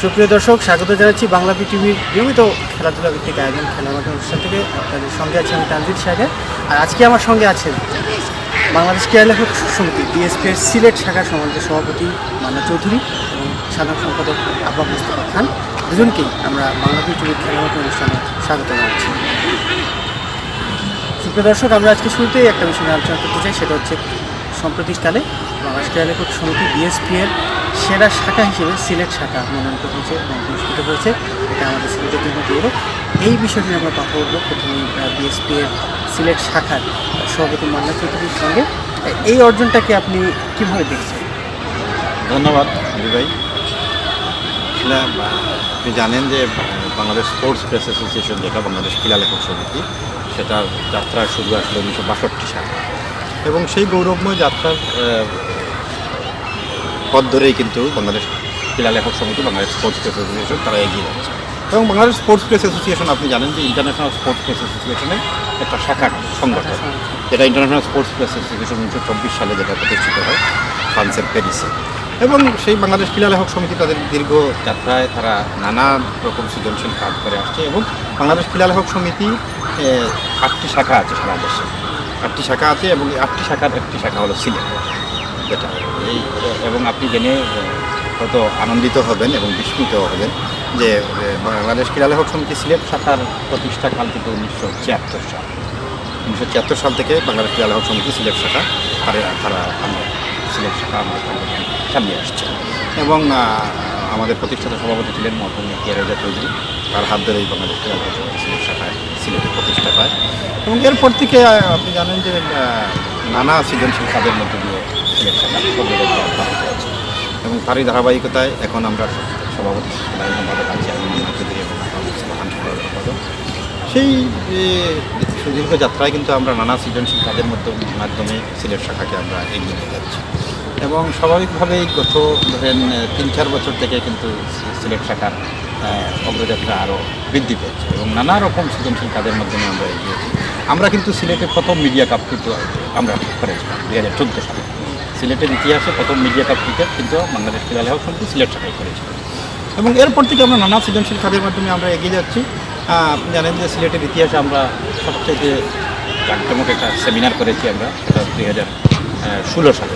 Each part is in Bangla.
সুপ্রিয় দর্শক, স্বাগত জানাচ্ছি বাংলা টিভির নিয়মিত খেলাধুলা ভিত্তিক আয়োজন খেলার মাঠের অনুষ্ঠান থেকে। আপনাদের সঙ্গে আছি আমি তানজিদ সাগর। আর আজকে আমার সঙ্গে আছেন বাংলাদেশ ক্রীড়া লেখক সমিতি বিএসপি এর সিলেট শাখার সম্মানিত সভাপতি মান্না চৌধুরী এবং সাধারণ সম্পাদক আব্বাস মুস্তফা খান। দুজনকেই আমরা বাংলা টিভির খেলার মাঠের অনুষ্ঠানে স্বাগত জানাচ্ছি। সুপ্রিয় দর্শক, আমরা আজকে শুরুতেই একটা বিষয় নিয়ে আলোচনা করতে চাই, সেটা হচ্ছে সাম্প্রতিককালে বাংলাদেশ ক্রীড়া লেখক সমিতি বিএসপি এর সেরা শাখা হিসেবে সিলেট শাখা মনোনীত হয়েছে এবং পুরস্কৃত হয়েছে। এটা আমাদের সিলেটের জন্য গৌরব। এই বিষয়টি নিয়ে আমরা কথা বলবো প্রথমে বিএসপি এর সিলেট শাখার সভাপতি মান্না চৌধুরীর সঙ্গে। এই অর্জনটাকে আপনি কীভাবে দেখছেন? ধন্যবাদ দিদি ভাই। আপনি জানেন যে বাংলাদেশ স্পোর্টস প্রেস অ্যাসোসিয়েশন, যেটা বাংলাদেশ ক্রীড়া লেখক সমিতি, সেটার যাত্রা শুরু আসলো 1962 সালে এবং সেই গৌরবময় যাত্রার পথ ধরেই কিন্তু বাংলাদেশ ক্রীড়া লেখক সমিতি, বাংলাদেশ স্পোর্টস প্রেস অ্যাসোসিয়েশন তারা এগিয়ে যাচ্ছে। এবং বাংলাদেশ স্পোর্টস প্রেস অ্যাসোসিয়েশন আপনি জানেন যে ইন্টারন্যাশনাল স্পোর্টস প্রেস অ্যাসোসিয়েশনের একটা শাখা সংগঠন, যেটা ইন্টারন্যাশনাল স্পোর্টস প্রেস অ্যাসোসিয়েশন 1924 সালে যেটা প্রতিষ্ঠিত হয় ফ্রান্সের প্যারিসে। এবং সেই বাংলাদেশ ক্রীড়া লেখক সমিতি তাদের দীর্ঘ যাত্রায় তারা নানা রকম সৃজনশীল কাজ করে আসছে এবং বাংলাদেশ ক্রীড়া লেখক সমিতি 8টি শাখা আছে সারা দেশে। 8টি শাখা আছে এবং এই 8টি শাখার একটি শাখা হলো সিলেট, যেটা এবং আপনি জেনে হয়তো আনন্দিত হবেন এবং বিস্মিত হবেন যে বাংলাদেশ ক্রীড়া লেখক সমিতি সিলেট শাখার প্রতিষ্ঠাকাল কিন্তু 1974 সাল। 1974 সাল থেকে বাংলাদেশ ক্রীড়া লেখক সমিতি সিলেট শাখা তারা সিলেট শাখা আমরা চালিয়ে আসছে। এবং আমাদের প্রতিষ্ঠাতা সভাপতি ছিলেন মরহুম রেজা চৌধুরী, তার হাত ধরেই বাংলাদেশ ক্রীড়া লেখক সমিতি সিলেট শাখায় সিলেটের প্রতিষ্ঠা পায়। এবং এরপর থেকে আপনি জানেন যে নানা সৃজনশীল কাজের মধ্যে দিয়ে সিলেট শাখা অগ্রগতি হয়েছে এবং তারই ধারাবাহিকতায় এখন আমরা সভাপতি সম্পাদক আছি আমি মান্না চৌধুরী এবং সম্পাদক। সেই সুদীর্ঘ যাত্রায় কিন্তু আমরা নানা সৃজনশীল কাজের মাধ্যমে সিলেট শাখাকে আমরা এগিয়ে নিয়ে যাচ্ছি এবং স্বাভাবিকভাবেই গত ধরেন 3-4 বছর থেকে কিন্তু সিলেট শাখার অগ্রযাত্রা আরও বৃদ্ধি পেয়েছে এবং নানা রকম সৃজনশীল কাজের মাধ্যমে আমরা এগিয়েছি। আমরা কিন্তু সিলেটে প্রথম মিডিয়া কাপ কিন্তু আমরা করেছিলাম 2014 সালে। সিলেটের ইতিহাসে প্রথম মিডিয়া কাপ ক্রিকেট কিন্তু বাংলাদেশ ক্রীড়া লেখক সমিতি সিলেট শাখায় করেছিল এবং এরপর থেকে আমরা নানা সৃজনশীল কাজের মাধ্যমে আমরা এগিয়ে যাচ্ছি। আপনি জানেন যে সিলেটের ইতিহাসে আমরা সবচেয়ে জাঁকজমক একটা সেমিনার করেছি, আমরা সেটা 2016 সালে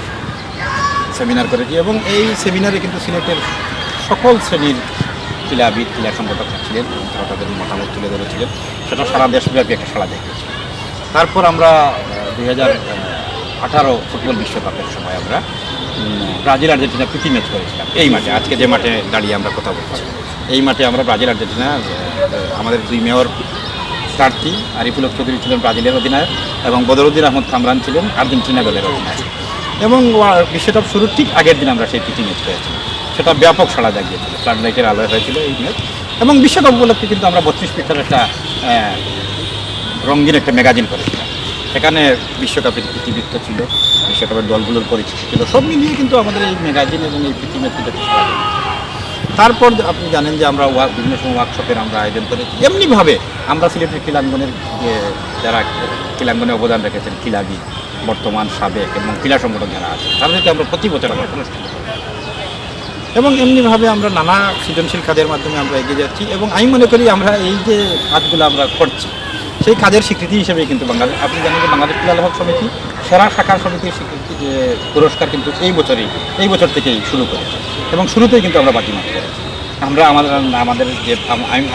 সেমিনার করেছি এবং এই সেমিনারে কিন্তু সিলেটের সকল শ্রেণীর ক্রীড়াবিদ, ক্রীড়া সংগঠক ছিলেন এবং তারা তাদের মতামত তুলে ধরেছিলেন। সেটা সারা দেশব্যাপী একটা সাড়া দেখেছে। তারপর আমরা 2018 ফুটবল বিশ্বকাপের সময় আমরা ব্রাজিল আর্জেন্টিনা প্রীতি ম্যাচ করেছিলাম এই মাঠে, আজকে যে মাঠে দাঁড়িয়ে আমরা কথা বলছি। এই মাঠে আমরা ব্রাজিল আর্জেন্টিনা, আমাদের 2 মেয়র প্রার্থী আরিফুল হক চৌধুরী ছিলেন ব্রাজিলের অধিনায়ক এবং বদরুদ্দিন আহমদ কামরান ছিলেন আর্জেন্টিনা দলের অধিনায়ক এবং বিশ্বকাপ শুরুর ঠিক আগের দিন আমরা সেই প্রীতি ম্যাচ করেছি। সেটা ব্যাপক সাড়া জাগিয়েছিল, ফ্লাড লাইটের আলোয় হয়েছিল এই ম্যাচ এবং বিশ্বকাপ উপলক্ষে কিন্তু আমরা 32 পৃষ্ঠার একটা রঙিন একটা ম্যাগাজিন করেছিলাম। সেখানে বিশ্বকাপের ইতিবৃত্ত ছিল, বিশ্বকাপের দলগুলোর পরিচিতি ছিল, সব মিলিয়ে কিন্তু আমাদের এই ম্যাগাজিন এবং এই প্রীতি ম্যাচ কিন্তু সাড়া জাগিয়েছিল। তারপর আপনি জানেন যে আমরা বিভিন্ন সময় ওয়ার্কশপের আমরা আয়োজন করেছি। এমনিভাবে আমরা সিলেটের ক্রীড়াঙ্গনের যারা ক্রীড়াঙ্গনে অবদান রেখেছেন, ক্রীড়াবিদ, বর্তমান, সাবেক এবং ক্রীড়া সংগঠন যারা আছে, তাদেরকে আমরা প্রতি বছর আমরা পুরস্কৃত করি এবং এমনিভাবে আমরা নানা সৃজনশীল কাজের মাধ্যমে আমরা এগিয়ে যাচ্ছি এবং আমি মনে করি আমরা এই যে কাজগুলো আমরা করছি সেই কাজের স্বীকৃতি হিসেবে কিন্তু আপনি জানেন যে বাংলাদেশ ক্রীড়া লেখক সমিতি সেরা শাখার সমিতির স্বীকৃতি পুরস্কার কিন্তু এই বছর থেকেই শুরু করেছে এবং শুরুতেই কিন্তু আমরা বাজিমাত করেছি। আমরা আমাদের যে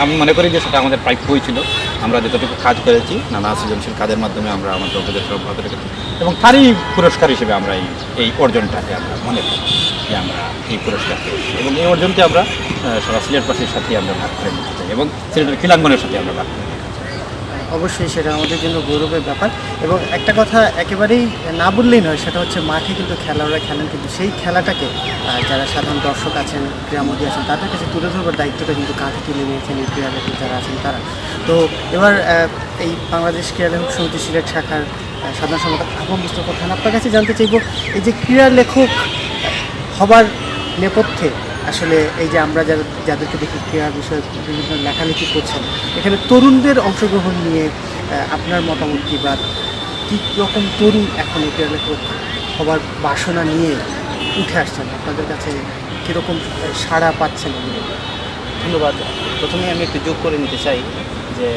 আমি মনে করি যে সেটা আমাদের প্রাপ্যই ছিল। আমরা যতটুকু কাজ করেছি নানা সৃজনশীল কাজের মাধ্যমে আমরা আমাদের অগ্রযাত্রা অব্যাহত রেখেছি এবং তারই পুরস্কার হিসেবে আমরা এই অর্জনটাকে আমরা মনে করি যে আমরা এই পুরস্কার পেয়েছি এবং এই অর্জনকে আমরা সারা সিলেটবাসীর সাথে আমরা ভাগ করে নিতে চাই এবং সিলেটের ক্রীড়াঙ্গনের সাথে আমরা ভাগ করে নিতে চাই। অবশ্যই সেটা আমাদের জন্য গৌরবের ব্যাপার এবং একটা কথা একেবারেই না বললেই নয়, সেটা হচ্ছে মাঠে কিন্তু খেলোয়াড়রা খেলেন, কিন্তু সেই খেলাটাকে যারা সাধারণ দর্শক আছেন, ক্রীড়ামোদী আছেন, তাদের কাছে তুলে ধরবার দায়িত্বটা কিন্তু কাঁধে তুলে নিয়েছেন এই ক্রীড়াবিদ যারা আছেন তারা। তো এবার এই বাংলাদেশ ক্রীড়া লেখক সমিতি সিলেট শাখার সাধারণ সম্পাদক আব্বাস মুস্তফা খান, আপনার কাছে জানতে চাইব এই যে ক্রীড়া লেখক হবার নেপথ্যে আসলে এই যে আমরা যাদেরকে দেখি ক্রীড়া বিষয়ে বিভিন্ন লেখালেখি করছেন, এখানে তরুণদের অংশগ্রহণ নিয়ে আপনার মতামত কী বা কী রকম তরুণ এখন এই ক্রীড়া লেখক হবার বাসনা নিয়ে উঠে আসছেন, আপনাদের কাছে কীরকম সাড়া পাচ্ছেন? ধন্যবাদ। প্রথমে আমি একটু যোগ করে নিতে চাই যে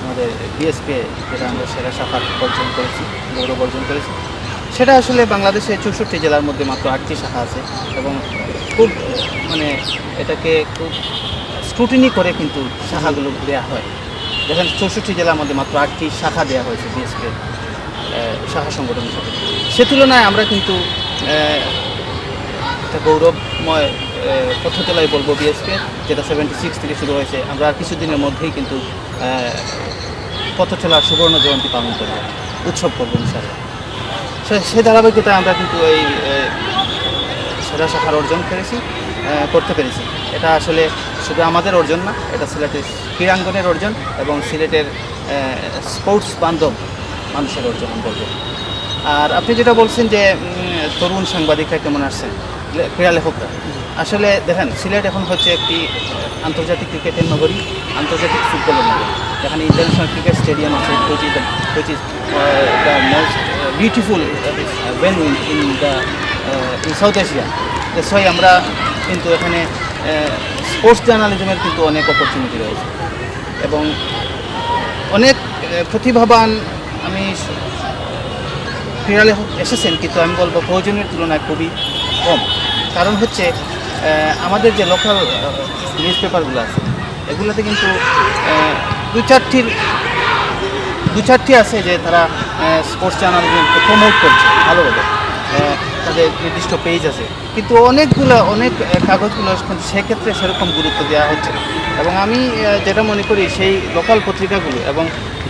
আমাদের বিএসপি যেটা আমরা সেরা শাখা অর্জন করেছি, গৌরব অর্জন করেছি, সেটা আসলে বাংলাদেশের 64 জেলার মধ্যে মাত্র 8টি শাখা আছে এবং খুব মানে এটাকে খুব স্ক্রুটিনি করে কিন্তু শাখাগুলো দেওয়া হয়। দেখেন 64 জেলার মধ্যে মাত্র 8টি শাখা দেওয়া হয়েছে বিএসপি শাখা সংগঠন হিসাবে। সে তুলনায় আমরা কিন্তু একটা গৌরবময় পথ চলাই বলবো বিএসপি, যেটা 76 থেকে শুরু হয়েছে। আমরা আর কিছুদিনের মধ্যেই কিন্তু পথ চলার সুবর্ণ জয়ন্তী পালন করবো, উৎসব করবো ইনশাআল্লাহ। সে ধারাবাহিকতায় আমরা কিন্তু এই সেরা শাখার অর্জন করতে পেরেছি। এটা আসলে শুধু আমাদের অর্জন না, এটা সিলেটের ক্রীড়াঙ্গনের অর্জন এবং সিলেটের স্পোর্টস বান্ধব মানুষের অর্জন আমি বলবো। আর আপনি যেটা বলছেন যে তরুণ সাংবাদিকরা কেমন আসছেন, ক্রীড়া লেখকরা, আসলে দেখেন সিলেট এখন হচ্ছে একটি আন্তর্জাতিক ক্রিকেটের নগরী, আন্তর্জাতিক ফুটবলের নগরী, যেখানে ইন্টারন্যাশনাল ক্রিকেট স্টেডিয়াম আছে, which is the most beautiful venue in South Asia. So আমরা কিন্তু এখানে স্পোর্টস জার্নালিজমের কিন্তু অনেক অপরচুনিটি রয়েছে এবং অনেক প্রতিভাবান আমি ক্রীড়া লেখক এসেছেন, কিন্তু আমি বলবো প্রয়োজনের তুলনায় খুবই কম। কারণ হচ্ছে আমাদের যে লোকাল নিউজ পেপারগুলো আছে এগুলোতে কিন্তু দু চারটি আছে যে তারা স্পোর্টস জার্নালিজমকে প্রমোট করছে ভালোভাবে, তাদের নির্দিষ্ট পেজ আছে, কিন্তু অনেক কাগজগুলো কিন্তু সেক্ষেত্রে সেরকম গুরুত্ব দেওয়া হচ্ছে না। এবং আমি যেটা মনে করি সেই লোকাল পত্রিকাগুলো এবং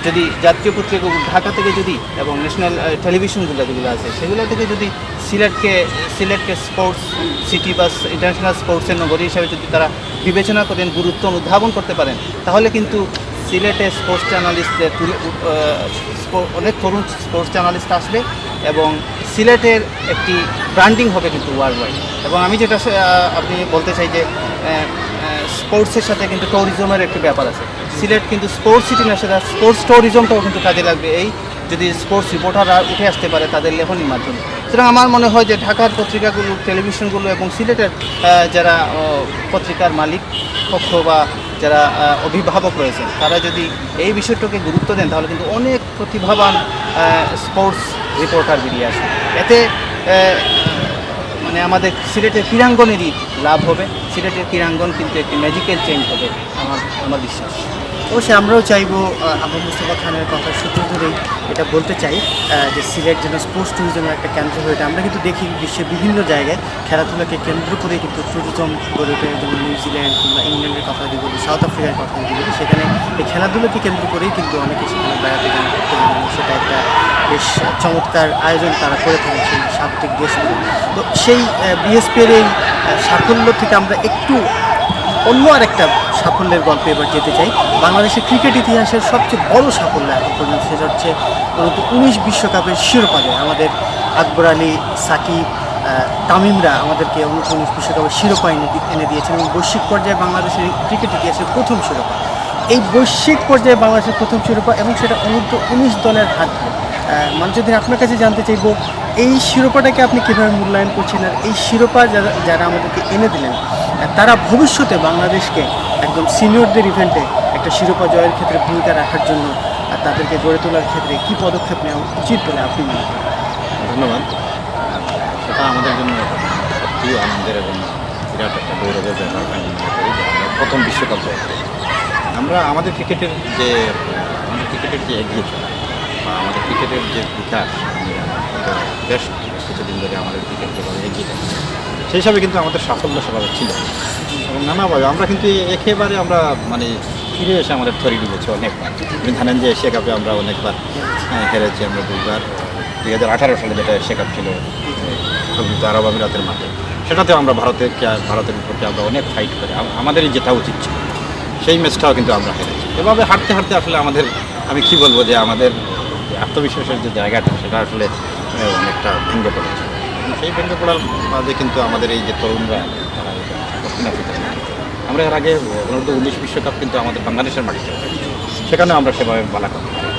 যদি জাতীয় পত্রিকাগুলো ঢাকা থেকে যদি এবং ন্যাশনাল টেলিভিশনগুলো যেগুলো আছে সেগুলো থেকে যদি সিলেটকে স্পোর্টস সিটি বা ইন্টারন্যাশনাল স্পোর্টসের নগরী হিসাবে যদি তারা বিবেচনা করেন, গুরুত্ব অনুধাবন করতে পারেন, তাহলে কিন্তু সিলেটে স্পোর্টস জার্নালিস্টদের অনেক তরুণ স্পোর্টস জার্নালিস্ট আসবে এবং সিলেটের একটি ব্র্যান্ডিং হবে কিন্তু ওয়ার্ল্ড ওয়াইড। এবং আমি যেটা আপনি বলতে চাই যে স্পোর্টসের সাথে কিন্তু ট্যুরিজমের একটি ব্যাপার আছে। সিলেট কিন্তু স্পোর্টস সিটি না, সেটা স্পোর্টস ট্যুরিজমটাও কিন্তু কাজে লাগবে এই যদি স্পোর্টস রিপোর্টাররা উঠে আসতে পারে তাদের লেখনির মাধ্যমে। সুতরাং আমার মনে হয় যে ঢাকার পত্রিকাগুলো, টেলিভিশনগুলো এবং সিলেটের যারা পত্রিকার মালিক পক্ষ বা যারা অভিভাবক রয়েছেন তারা যদি এই বিষয়টাকে গুরুত্ব দেন তাহলে কিন্তু অনেক প্রতিভাবান স্পোর্টস রিপোর্টার বেরিয়ে আসে। এতে মানে আমাদের সিলেটের ক্রীড়াঙ্গনেরই লাভ হবে। সিলেটের ক্রীড়াঙ্গন কিন্তু একটি ম্যাজিক্যাল চেঞ্জ হবে আমার বিশ্বাস। অবশ্যই আমরাও চাইবো, আবু মুস্তফা খানের কথা সূত্র ধরেই এটা বলতে চাই যে সিলেট যেন স্পোর্টস ট্যুরিজমের একটা কেন্দ্র হয়ে ওঠে। আমরা কিন্তু দেখি বিশ্বের বিভিন্ন জায়গায় খেলাধুলাকে কেন্দ্র করে কিন্তু ট্যুরিজম গড়ে ওঠে, যেমন নিউজিল্যান্ড কিংবা ইংল্যান্ডের কথা যদি বলি, সাউথ আফ্রিকার কথা যদি বলি, সেখানে এই খেলাধুলাকে কেন্দ্র করেই কিন্তু অনেকে সেখানে বেড়াতে যান, সেটা একটা বেশ চমৎকার আয়োজন তারা করে থাকেন সেই স্বাগতিক দেশগুলো। তো সেই বিএসপির এই সাফল্য থেকে আমরা একটু অন্য আরেকটা সাফল্যের গল্পে এবার যেতে চাই। বাংলাদেশের ক্রিকেট ইতিহাসের সবচেয়ে বড় সাফল্য এখন পর্যন্ত সেটা হচ্ছে অন্তত 19 বিশ্বকাপের শিরোপা জয়। আমাদের আকবর আলী, সাকিব, তামিমরা আমাদেরকে 19 বিশ্বকাপের শিরোপা এনে দিয়েছেন এবং বৈশ্বিক পর্যায়ে বাংলাদেশের ক্রিকেট ইতিহাসের প্রথম শিরোপা। এই বৈশ্বিক পর্যায়ে বাংলাদেশের প্রথম শিরোপা এবং সেটা অনূর্ধ্ব 19 দলের হাত ধরে। যদি আপনার কাছে জানতে চাইব এই শিরোপাটাকে আপনি কীভাবে মূল্যায়ন করছেন, আর এই শিরোপা যারা আমাদেরকে এনে দিলেন তারা ভবিষ্যতে বাংলাদেশকে একদম সিনিয়রদের ইভেন্টে একটা শিরোপা জয়ের ক্ষেত্রে ভূমিকা রাখার জন্য আর তাদেরকে গড়ে তোলার ক্ষেত্রে কী পদক্ষেপ নেওয়া উচিত বলে আপনি মনে করেন? ধন্যবাদ। সেটা আমাদের জন্য সত্যি আনন্দের এবং বিরাট একটা গৌরবের ব্যাপার। আমি মনে করি যে আমরা প্রথম বিশ্বকাপ জয় করি। আমরা আমাদের ক্রিকেটের যে এগিয়ে চলা বা আমাদের ক্রিকেটের যে বিকাশ, বেশ কিছুদিন ধরে আমাদের ক্রিকেট যেভাবে এগিয়ে যাচ্ছে সেই হিসাবে কিন্তু আমাদের সাফল্য সেভাবে ছিল এবং নানাভাবে আমরা কিন্তু একেবারে আমরা মানে ফিরে এসে আমাদের তৈরি ডুবেছে অনেকবার। আপনি জানেন যে এশিয়া কাপে আমরা অনেকবার হেরেছি, আমরা 2018 সালে যেটা এশিয়া কাপ ছিল সংযুক্ত আরব আমিরাতের মাঠে, সেটাতেও আমরা ভারতের বিপক্ষে আমরা অনেক ফাইট করে আমাদেরই জেতা উচিত ছিল, সেই ম্যাচটাও কিন্তু আমরা হেরেছি। এভাবে হারতে হারতে আসলে আমাদের, আমি কি বলবো, যে আমাদের আত্মবিশ্বাসের যে জায়গাটা সেটা আসলে অনেকটা ভেঙে পড়েছে। সেই ভেঙে পড়ার মাঝে কিন্তু আমাদের এই যে তরুণরা তারা দক্ষিণ আফ্রিকার মাঠে, আমরা এর আগে অনূর্ধ্ব 19 বিশ্বকাপ কিন্তু আমাদের বাংলাদেশের মাটিতে, সেখানে আমরা সেভাবে বালা করতে পারি।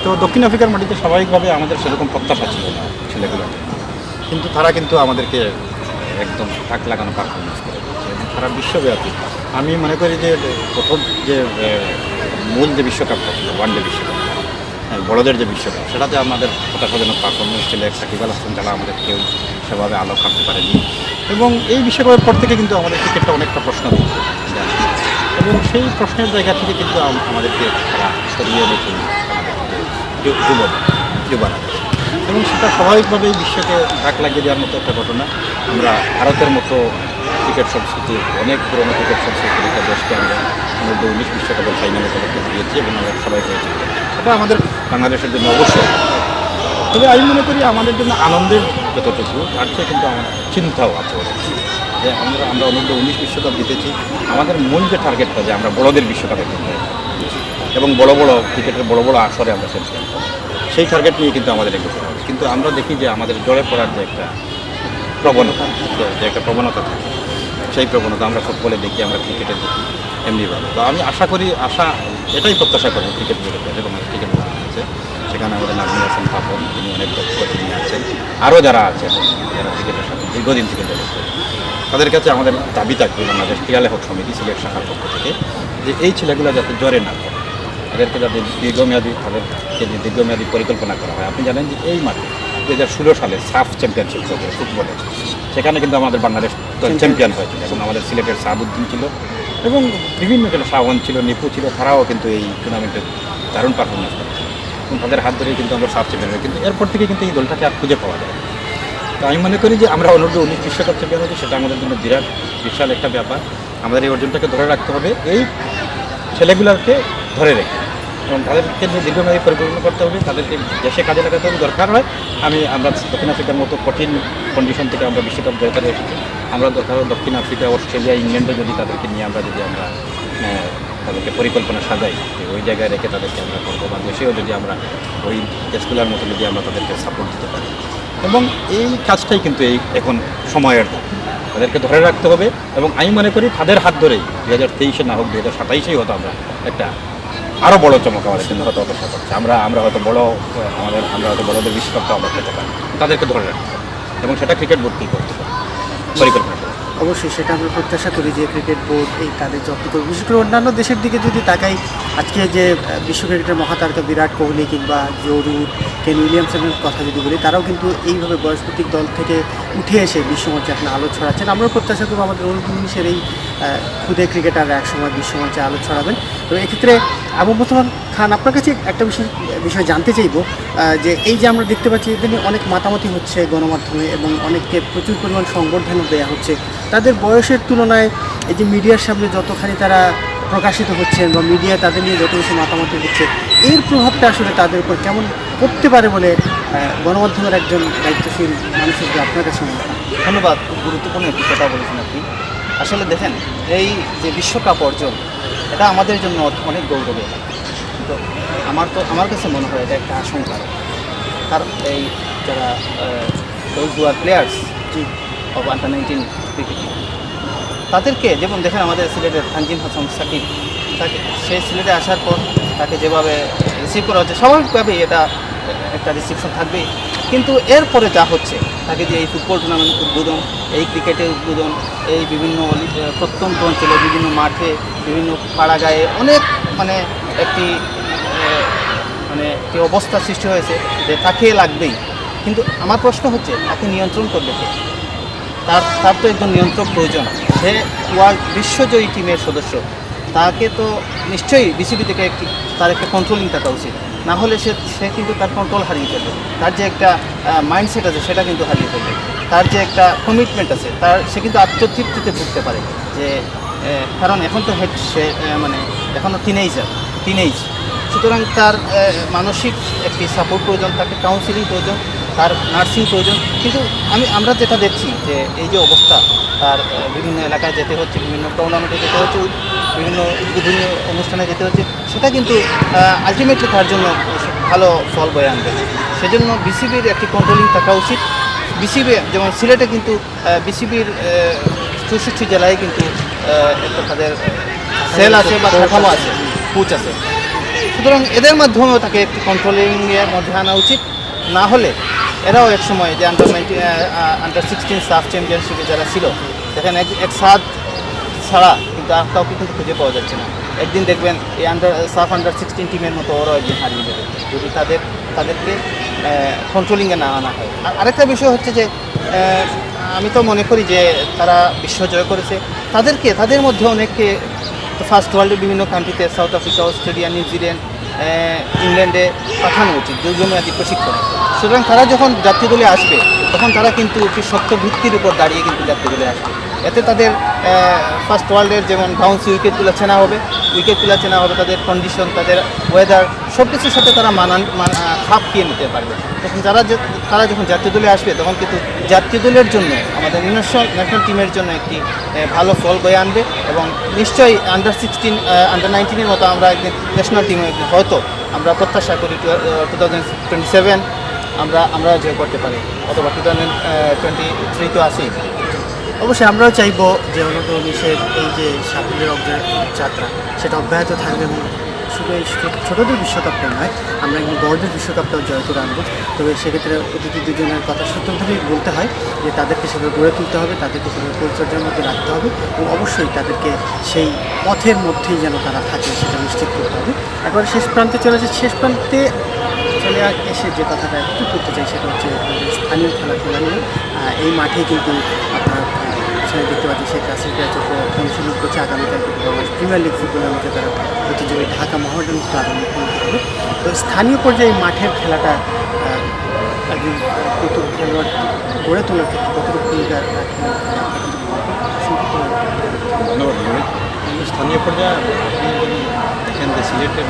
তো দক্ষিণ আফ্রিকার মাটিতে স্বাভাবিকভাবে আমাদের সেরকম প্রত্যাশা ছিল না ছেলেগুলোকে, কিন্তু তারা কিন্তু আমাদেরকে একদম তাক লাগানো পারফরমেন্স করে দিচ্ছে এবং সারা বিশ্বব্যাপী আমি মনে করি যে প্রথম যে মূল যে বিশ্বকাপটা ছিল ওয়ানডে বিশ্বকাপ, বড়দের যে বিশ্বকাপ, সেটাতে আমাদের হতাশাজনক পারফরমেন্স ছিল। সাকিব আল হাসান ছাড়া আমাদের কেউ সেভাবে আলো খাটতে পারেনি এবং এই বিশ্বকাপের পর থেকে কিন্তু আমাদের ক্রিকেটটা অনেকটা প্রশ্ন দিচ্ছে এবং সেই প্রশ্নের জায়গা থেকে কিন্তু আমাদেরকে তারা সরিয়ে এনেছে যুবরা এবং সেটা স্বাভাবিকভাবেই বিশ্বকে ধাক লাগিয়ে দেওয়ার মতো একটা ঘটনা। আমরা ভারতের মতো ক্রিকেট সংস্কৃতি, অনেক পুরনো ক্রিকেট সংস্কৃতির একটা দেশকে আমরা অনূর্ধ্ব-19 বিশ্বকাপের ফাইনালে পদক্ষেপ দিয়েছি এবং আমরা সবাই হয়েছি। এটা আমাদের বাংলাদেশের জন্য অবশ্যই, তবে আমি মনে করি আমাদের জন্য আনন্দের যতটুকু তার চেয়ে কিন্তু আমার চিন্তাও আছে যে আমরা অনূর্ধ্ব-19 বিশ্বকাপ জিতেছি। আমাদের মূল যে টার্গেটটা যে আমরা বড়দের বিশ্বকাপে খেলতে এবং বড় বড় ক্রিকেটের বড় বড় আসরে আমরা চ্যাম্পিয়ন হব, সেই টার্গেট নিয়ে কিন্তু আমাদের এগোতে হবে। কিন্তু আমরা দেখি যে আমাদের জলে পড়ার যে একটা প্রবণতা থাকে, সেই প্রবণতা আমরা ফুটবলে দেখি, আমরা ক্রিকেটে দেখি এমনিভাবে। তো আমি এটাই প্রত্যাশা করবো ক্রিকেট বোর্ডের এবং ক্রিকেট বোর্ড আছে, সেখানে আমাদের নাজমুল হাসান পাপন, তিনি অনেক দক্ষ তিনি আছেন, আরও যারা আছেন যারা ক্রিকেটের সাথে দীর্ঘদিন থেকে জড়িত, তাদের কাছে আমাদের দাবি থাকবে বাংলাদেশ ক্রীড়া লেখক সমিতি সিলেট শাখার পক্ষ থেকে যে এই ছেলেগুলো যাতে জ্বরে না পড়ে, তাদেরকে যাতে দীর্ঘমেয়াদী পরিকল্পনা করা হয়। আপনি জানেন যে এই মাঠে 2016 সালে সাফ চ্যাম্পিয়নশিপ হবে ফুটবলে, সেখানে কিন্তু আমাদের বাংলাদেশ চ্যাম্পিয়ন হয়েছিল এবং আমাদের সিলেটের সাহাবুদ্দিন ছিল এবং বিভিন্ন শাওন ছিল, নিপু ছিল, তারাও কিন্তু এই টুর্নামেন্টে দারুণ পারফরমেন্স করেছে এবং তাদের হাত ধরেই কিন্তু আমরা সাফ চ্যাম্পিয়ন হই। কিন্তু এরপর থেকে কিন্তু এই দলটাকে আর খুঁজে পাওয়া যায়। তো আমি মনে করি যে আমরা অনূর্ধ্ব-19 বিশ্বকাপ চ্যাম্পিয়ন হয়েছি, সেটা আমাদের জন্য বিশাল একটা ব্যাপার। আমাদের এই অর্জনটাকে ধরে রাখতে হবে, এই ছেলেগুলোকে ধরে রেখে এবং তাদেরকে দীর্ঘমেয়াদী পরিকল্পনা করতে হবে, তাদেরকে দেশে কাজে লাগাতে হবে। দরকার হয় আমরা দক্ষিণ আফ্রিকার মতো কঠিন কন্ডিশন থেকে আমরা বিশ্বকাপ জয়তা এসেছি, আমরা দরকার দক্ষিণ আফ্রিকা, অস্ট্রেলিয়া, ইংল্যান্ডে যদি তাদেরকে নিয়ে আমরা তাদেরকে পরিকল্পনা সাজাই, ওই জায়গায় রেখে তাদেরকে আমরা করবো, বা দেশেও যদি আমরা ওই দেশগুলোর মতো যদি আমরা তাদেরকে সাপোর্ট দিতে পারি, এবং এই কাজটাই কিন্তু এখন সময়ের তাদেরকে ধরে রাখতে হবে। এবং আমি মনে করি তাদের হাত ধরেই 2023 না হোক 2027 হয়তো আমরা একটা আরও বড় চমক আমাদের জন্য হয়তো অপেক্ষা করছে। আমরা হয়তো আমরা হয়তো বড়দের বিশ্বকাপটা আমরা পেতে পারি, তাদেরকে ধরে রাখতে হবে এবং সেটা ক্রিকেট বোর্ডকেই করতে হবে, পরিকল্পনা করতে হবে। অবশ্যই সেটা আমরা প্রত্যাশা করি যে ক্রিকেট বোর্ড এই তাদের যত্ন করবে। বিশেষ করে অন্যান্য দেশের দিকে যদি তাকাই, আজকে যে বিশ্ব ক্রিকেটের মহাতারকা বিরাট কোহলি কিংবা জরুর, কেন উইলিয়ামসনের কথা যদি বলি, তারাও কিন্তু এইভাবে বয়সভিত্তিক দল থেকে উঠে এসে বিশ্বমঞ্চে এখন আলো ছড়াচ্ছেন। আমরাও প্রত্যাশা করবো আমাদের অনূর্ধ্ব-19 এই ক্ষুদে ক্রিকেটাররা একসময় বিশ্বমঞ্চে আলো ছড়াবেন। তো এক্ষেত্রে আবু মুস্তফা খান, আপনার কাছে একটা বিষয় জানতে চাইব যে এই যে আমরা দেখতে পাচ্ছি এদের নিয়ে অনেক মাতামাতি হচ্ছে গণমাধ্যমে এবং অনেককে প্রচুর পরিমাণ সংবর্ধনা দেওয়া হচ্ছে, তাদের বয়সের তুলনায় এই যে মিডিয়ার সামনে যতখানি তারা প্রকাশিত হচ্ছেন বা মিডিয়া তাদের নিয়ে যত বেশি মাতামাতি হচ্ছে, এর প্রভাবটা আসলে তাদের উপর কেমন পড়তে পারে বলে গণমাধ্যমের একজন দায়িত্বশীল মানুষ হিসেবে আপনার কাছে মনে হয়? ধন্যবাদ, খুব গুরুত্বপূর্ণ একটি কথা বলেছেন আপনি। আসলে দেখেন, এই যে বিশ্বকাপ অর্জন, এটা আমাদের জন্য অনেক গৌরবের। তো আমার কাছে মনে হয় এটা একটা আশঙ্কা। কারণ এই যারা those who are players of under-19 cricket, তাদেরকে যেমন দেখেন আমাদের সিলেটের তানজিম হাসান সাকিব, সে সিলেটে আসার পর তাকে যেভাবে রিসিভ করা হচ্ছে, স্বাভাবিকভাবেই এটা একটা রিসিপশন থাকবেই। কিন্তু এরপরে যা হচ্ছে, তাকে যে এই ফুটবল টুর্নামেন্ট উদ্বোধন, এই ক্রিকেটের উদ্বোধন, এই বিভিন্ন প্রত্যন্ত অঞ্চলে বিভিন্ন মাঠে বিভিন্ন পাড়াগায়ে অনেক একটি অবস্থা সৃষ্টি হয়েছে যে তাকে লাগবেই। কিন্তু আমার প্রশ্ন হচ্ছে, তাকে নিয়ন্ত্রণ করবে কে? তার তো একজন নিয়ন্ত্রক প্রয়োজন। সে বিশ্বজয়ী টিমের সদস্য, তাকে তো নিশ্চয়ই বিসিবি থেকে তার একটা কন্ট্রোলিং থাকা উচিত। না হলে সে কিন্তু তার কন্ট্রোল হারিয়ে ফেলবে, তার যে একটা মাইন্ডসেট আছে সেটা কিন্তু হারিয়ে ফেলবে, তার যে একটা কমিটমেন্ট আছে সে কিন্তু আত্মতৃপ্তিতে ভুগতে পারে যে কারণ এখন তো সে এখনও টিনেজ, সুতরাং তার মানসিক একটি সাপোর্ট প্রয়োজন, তাকে কাউন্সিলিং প্রয়োজন, তার নার্সিং প্রয়োজন। কিন্তু আমরা যেটা দেখছি যে এই যে অবস্থা, তার বিভিন্ন এলাকায় যেতে হচ্ছে, বিভিন্ন টুর্নামেন্টে যেতে হচ্ছে, বিভিন্ন উদ্বোধনী অনুষ্ঠানে যেতে হচ্ছে, সেটা কিন্তু আলটিমেটলি তার জন্য ভালো ফল বয়ে আনবে। সেজন্য বিসিবির একটি কন্ট্রোলিং থাকা উচিত। বিসিবি যেমন সিলেটে কিন্তু বিসিবির 64 জেলায় কিন্তু তাদের সেল আছে বা কাঠামো আছে, কোচ আছে। সুতরাং এদের মাধ্যমেও তাকে একটি কন্ট্রোলিংয়ের মধ্যে আনা উচিত। না হলে এরাও এক সময় যে আন্ডার 16 সাফ চ্যাম্পিয়নশিপে যারা ছিল, দেখেন এক সাদ ছাড়া কিন্তু আর কাউকে কিন্তু খুঁজে পাওয়া যাচ্ছে না। একদিন দেখবেন এই সাফ আন্ডার 16 টিমের মতো ওরাও একদিন হারিয়ে যাবে যদি তাদেরকে কন্ট্রোলিংয়ে না আনা হয়। আর আরেকটা বিষয় হচ্ছে যে আমি তো মনে করি যে তারা বিশ্ব জয় করেছে, তাদের মধ্যে অনেককে ফার্স্ট ওয়ার্ল্ডের বিভিন্ন কান্ট্রিতে সাউথ আফ্রিকা, অস্ট্রেলিয়া, নিউজিল্যান্ড, ইংল্যান্ডে পাঠানো উচিত দীর্ঘমেয়াদী প্রশিক্ষণ। সুতরাং তারা যখন জাতীয় দলে আসবে তখন তারা কিন্তু একটি শক্ত ভিত্তির উপর দাঁড়িয়ে কিন্তু জাতীয় দলে আসবে। এতে তাদের ফার্স্ট ওয়ার্ল্ডের যেমন বাউন্স উইকেটগুলো চেনা হবে, তাদের কন্ডিশন, তাদের ওয়েদার সব কিছুর সাথে তারা খাপ খেয়ে নিতে পারবে। তখন তারা যখন জাতীয় দলে আসবে তখন কিন্তু জাতীয় দলের জন্য আমাদের ন্যাশনাল টিমের জন্য একটি ভালো ফল বয়ে আনবে এবং নিশ্চয়ই আন্ডার 16, আন্ডার 19-এর মতো আমরা একদিন ন্যাশনাল টিমে হয়তো আমরা প্রত্যাশা করি 2027 আমরা জয় করতে পারি, অথবা 2023 তো আছেই। অবশ্যই আমরাও চাইবো যে অনূর্ধ্ব-19-এর এই যে সাফল্যের যাত্রা সেটা অব্যাহত থাকবে এবং শুধু এই ছোটদের বিশ্বকাপটা নয়, আমরা কিন্তু বড়দের বিশ্বকাপটাও জয় করে আনবো। তবে সেক্ষেত্রে অতিথি দুজনের কথা সত্যভাবেই বলতে হয় যে তাদেরকে সেভাবে গড়ে তুলতে হবে, তাদেরকে সেভাবে পরিচর্যার মধ্যে রাখতে হবে এবং অবশ্যই তাদেরকে সেই পথের মধ্যেই যেন তারা থাকে সেটা নিশ্চিত করতে হবে। একবারে শেষ প্রান্তে শেষ প্রান্তে চলে এসে যে কথাটা একটু করতে চাই সেটা হচ্ছে স্থানীয় খেলা নিয়ে। এই মাঠেই কিন্তু আপনার সেখানে দেখতে পাচ্ছি শেখ রাসেল চক্র অনুশীলন করছে। আগামীকাল কিন্তু বাংলাদেশ প্রিমিয়ার লিগ ফুটবলের মধ্যে তারা ঐতিহ্যবাহী ঢাকা মোহামেডান ক্লাবের মুখোমুখি হবে। তো স্থানীয় পর্যায়ে মাঠের খেলাটা একদিন নতুন খেলোয়াড় গড়ে তোলার ক্ষেত্রে কতটুকু ভূমিকা ধন্যবাদ। স্থানীয় পর্যায়ে আপনি যদি দেখেন যে সিলেটের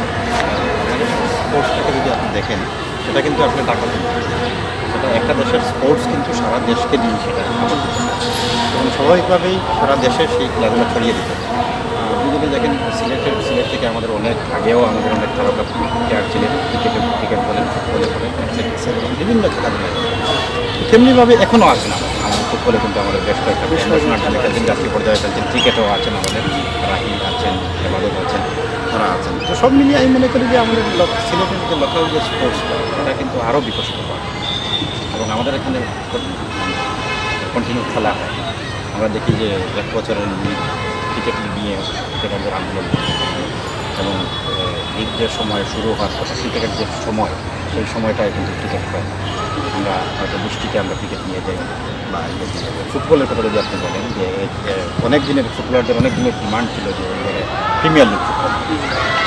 স্পোর্টসটাকে যদি আপনি দেখেন সেটা কিন্তু আসলে টাকা সেটা একটা দেশের স্পোর্টস কিন্তু সারা দেশকে নিয়ে সেটা এবং স্বাভাবিকভাবেই সারা দেশে সেই খেলাধুলা ছড়িয়ে দিতে। আপনি যদি দেখেন সিলেট থেকে আমাদের অনেক আগেও আমাদের অনেক তারকা প্লেয়ার ছিলেন, ক্রিকেট বলেন, ফুটবলে বলেন, অ্যাথলেটিক্সে বলেন, বিভিন্ন খেলাধুলা। তেমনিভাবে এখনও আছেন আমাদের ফুটবলে কিন্তু আমাদের বেশ কয়েকটা ন্যাশনাল টিমে খেলছেন, জাতীয় পর্যায়ে খেলছেন, ক্রিকেটেও আছেন আমাদের রাহি আছেন, এবাদত আছেন, তারা আছেন। তো সব মিলিয়ে আমি মনে করি যে আমাদের সিলেটের যে লোকাল যে স্পোর্টসটা সেটা কিন্তু আরও বিকশিত হয় এবং আমাদের এখানে কন্টিনিউ খেলা হয়। আমরা দেখি যে এক বছরের লিগ, ক্রিকেট লিগ নিয়ে ক্রিকেটারদের আন্দোলন এবং লিগ যে সময় শুরু হওয়ার কথা, ক্রিকেটের যে সময় সেই সময়টায় কিন্তু ক্রিকেট হয়। আমরা হয়তো বৃষ্টিতে আমরা ক্রিকেট নিয়ে যাই বা ফুটবলের কথা যদি আপনি বলেন যে অনেক দিনের ফুটবলারদের অনেক দিনের ডিমান্ড ছিল যে প্রিমিয়ার লিগ ফুটবল,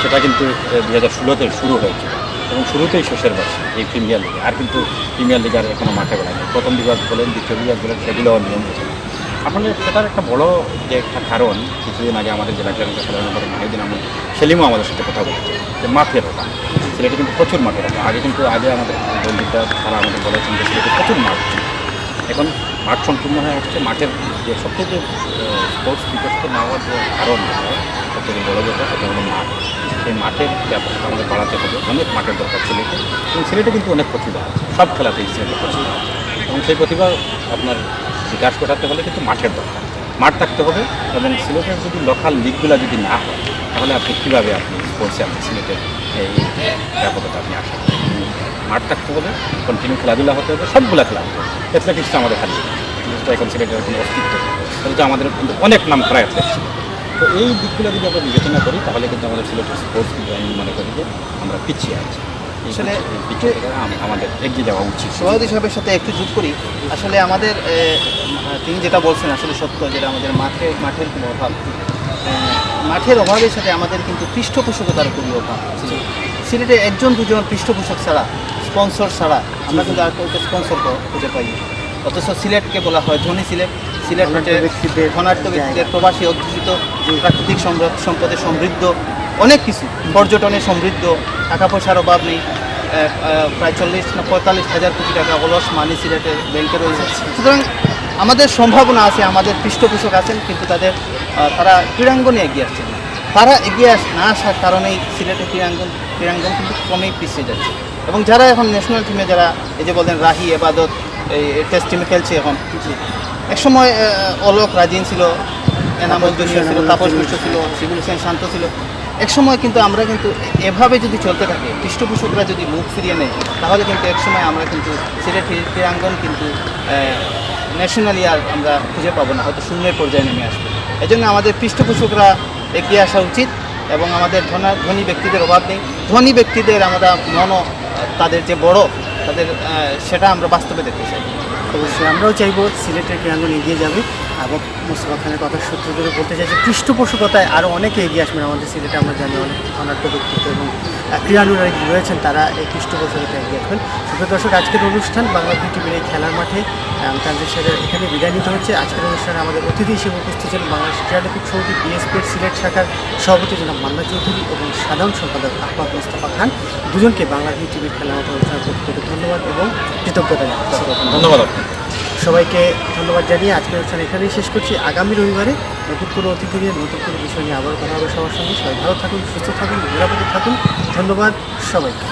সেটা কিন্তু 2016-তে শুরু হয়েছিল এবং শুরুতেই শেষের বর্ষে এই প্রিমিয়ার লিগে। আর কিন্তু প্রিমিয়ার লিগ আর এখনও মাঠে বেড়ায়নি। প্রথম বিভাগ বলেন, দ্বিতীয় বিভাগ বলেন, সেগুলোও নিয়ম হয়েছে। আসলে সেটার একটা বড় যে একটা কারণ, কিছুদিন আগে আমাদের জেলা ক্লাবের খেলাধুলা করেন মাহিউদ্দিন আহমেদ সেলিমও আমাদের সাথে কথা বলেছে যে মাঠের অভাব। সিলেটে কিন্তু প্রচুর মাঠের অভাব। আগে আমাদের বন্ধুটা তারা আমাদের বলেছেন যে সিলেটে প্রচুর মাঠ ছিল, এখন মাঠ সম্পূর্ণ হয়ে আসছে। মাঠের যে সবথেকে স্পোর্টস বিকশিত না হওয়ার যে কারণ সবথেকে বড় যেটা সেটা হলো মাঠ। সেই মাঠের ব্যাপারটা আমাদের বাড়াতে হবে, অনেক মাঠের দরকার সিলেটে এবং সিলেটে কিন্তু অনেক প্রতিভা আছে, সব খেলাতেই সিলেটের প্রতিভা আছে এবং সেই প্রতিভা আপনার বিকাশ ঘটাতে হলে কিন্তু মাঠের দরকার, মাঠ থাকতে হবে। এবং সিলেটের যদি লোকাল লিগগুলো যদি না হয় তাহলে আপনি কীভাবে আপনি স্পোর্টসে আপনি সিলেটের এই ব্যাপকতা আপনি আসেন। মাঠ থাকতে হবে, কন্টিনিউ খেলাধুলা হতে হবে, সবগুলো খেলা হতে হবে। অ্যাথলেটিক্সটা আমাদের হারিয়ে এখন সিলেটের কোনো অস্তিত্ব কিন্তু আমাদের কিন্তু অনেক নাম করা অ্যাথলেটিক্স। তো এই দিকগুলো যদি আমরা বিবেচনা করি তাহলে কিন্তু আমাদের সিলেটের স্পোর্টস কিন্তু আমি মনে করি যে আমরা পিছিয়ে আছি। আসলে পিছিয়ে থেকে আমাদের এগিয়ে যাওয়া উচিত। সভাপতি সাহেবের সাথে একটু যোগ করি, আসলে আমাদের তিনি যেটা বলছেন আসলে সত্য, যেটা আমাদের মাঠের কোনো অভাব, মাঠের অভাবের সাথে আমাদের কিন্তু পৃষ্ঠপোষকতার খুবই অভাব। সিলেটে একজন দুজন পৃষ্ঠপোষক ছাড়া, স্পন্সর ছাড়া আমরা কিন্তু আর কাউকে স্পন্সর খুঁজে পাই। অথচ সিলেটকে বলা হয় ধনী সিলেট, সিলেট হচ্ছে ধনাঢ্য ব্যক্তিদের, প্রবাসী অধ্যুষিত, প্রাকৃতিক সম্পদে সমৃদ্ধ, অনেক কিছু, পর্যটনে সমৃদ্ধ, টাকা পয়সার অভাব নেই। প্রায় 40-45 হাজার কোটি টাকা অলস মানি সিলেটের ব্যাংকে রয়েছে। সুতরাং আমাদের সম্ভাবনা আছে, আমাদের পৃষ্ঠপোষক আছেন, কিন্তু তারা ক্রীড়াঙ্গনে এগিয়ে আসছেন না। তারা এগিয়ে না আসার কারণেই সিলেটের ক্রীড়াঙ্গন কিন্তু ক্রমেই পিছিয়ে যাচ্ছে। এবং যারা এখন ন্যাশনাল টিমে, যারা এই যে বলেন রাহি, এবাদত, এই টেস্ট টিমে খেলছে এখন, একসময় অলোক রাজিন ছিল, এনামুদ্দিন ছিল, তাপস মিশ্র ছিল, শিবুল হোসেন শান্ত ছিল। একসময় কিন্তু আমরা কিন্তু এভাবে যদি চলতে থাকে, পৃষ্ঠপোষকরা যদি মুখ ফিরিয়ে নেয়, তাহলে কিন্তু একসময় আমরা কিন্তু সিলেট ক্রীড়াঙ্গন কিন্তু ন্যাশনালি আর আমরা খুঁজে পাবো না, হয়তো শূন্যের পর্যায়ে নেমে আসবে। এজন্য আমাদের পৃষ্ঠপোষকরা এগিয়ে আসা উচিত এবং আমাদের ধনী ব্যক্তিদের অভাব নেই। ধনী ব্যক্তিদের আমরা তাদের যে বড় তাদের সেটা আমরা বাস্তবে দেখতে চাই। অবশ্যই আমরাও চাইবো সিলেটের ক্রীড়াঙ্গন এগিয়ে যাবে। এবং মোস্তফা খানের কথা সূত্র ধরে বলতে চাই যে পৃষ্ঠপোষকতায় আরও অনেকে এগিয়ে আসবেন আমাদের সিলেটে। আমরা জানি অনেক অনার্থ ব্যক্তিত্ব এবং ক্রীড়ানুরাগী রয়েছেন, তারা এই পৃষ্ঠপোষকতায় এগিয়ে আসবেন। সুপ্রিয় দর্শক, আজকের অনুষ্ঠান বাংলা টিভির এই খেলার মাঠে তাদের সাথে এখানে বিদায় নিতে হচ্ছে। আজকের অনুষ্ঠানে আমাদের অতিথি হিসেবে উপস্থিত ছিলেন বাংলাদেশ ক্রীড়ালিপিক সমিতি বিএসপির সিলেট শাখার সভাপতি জনাব মান্না চৌধুরী এবং সাধারণ সম্পাদক আহমদ মোস্তফা খান। দুজনকে বাংলা টিভির খেলার মাঠে অনুষ্ঠানের পক্ষ থেকে ধন্যবাদ এবং কৃতজ্ঞতা জানাচ্ছি। ধন্যবাদ আপনাকে। সবাইকে ধন্যবাদ জানিয়ে আজকের অনুষ্ঠান এখানেই শেষ করছি। আগামী রবিবারে নতুন কোনো অতিথি নিয়ে নতুন কোনো বিষয় নিয়ে আবার কথা হবে সবার সঙ্গে। সবাই ভালো থাকুন, সুস্থ থাকুন, নিরাপদে থাকুন। ধন্যবাদ সবাইকে।